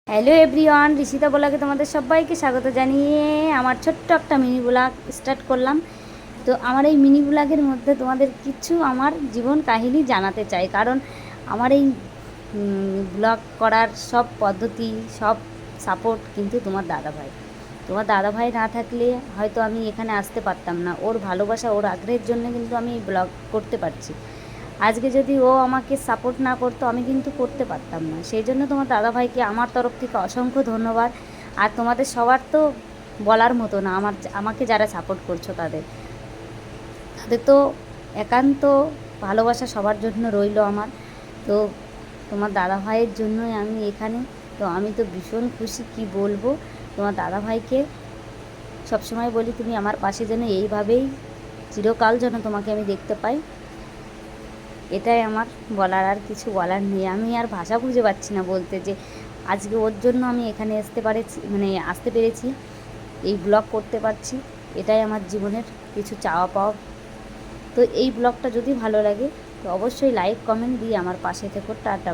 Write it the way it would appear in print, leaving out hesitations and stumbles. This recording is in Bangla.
হ্যালো এভরিওয়ান, ঋষিতা ব্লগে তোমাদের সবাইকে স্বাগত জানিয়ে আমার ছোট্ট একটা মিনি ব্লগ স্টার্ট করলাম। তো আমার এই মিনি ব্লগের মধ্যে তোমাদের কিছু আমার জীবন কাহিনী জানাতে চাই, কারণ আমার এই ব্লগ করার সব পদ্ধতি, সব সাপোর্ট কিন্তু তোমার দাদাভাই না থাকলে হয়তো আমি এখানে আসতে পারতাম না। ওর ভালোবাসা, ওর আগ্রহের জন্য কিন্তু আমি এই ব্লগ করতে পারছি। আজকে যদি ও আমাকে সাপোর্ট না করতো আমি কিন্তু করতে পারতাম না। সেই জন্য তোমার দাদাভাইকে আমার তরফ থেকে অসংখ্য ধন্যবাদ। আর তোমাদের সবার তো বলার মতো না, আমাকে যারা সাপোর্ট করছো তাদের তো একান্ত ভালোবাসা সবার জন্য রইল আমার। তো তোমার দাদাভাইয়ের জন্যই আমি এখানে। তো আমি তো ভীষণ খুশি, কি বলবো। তোমার দাদাভাইকে সবসময় বলি, তুমি আমার পাশে যেন এইভাবেই চিরকাল যেন তোমাকে আমি দেখতে পাই। এটাই আমার বলার, আর কিছু বলার নেই। আমি আর ভাষা খুঁজে পাচ্ছি না বলতে, যে আজকে ওর জন্য আমি এখানে আসতে পেরেছি, এই ব্লগ করতে পারছি। এটাই আমার জীবনের কিছু চাওয়া পাওয়া। তো এই ব্লগটা যদি ভালো লাগে তো অবশ্যই লাইক কমেন্ট দিয়ে আমার পাশে থেকো। টাটা।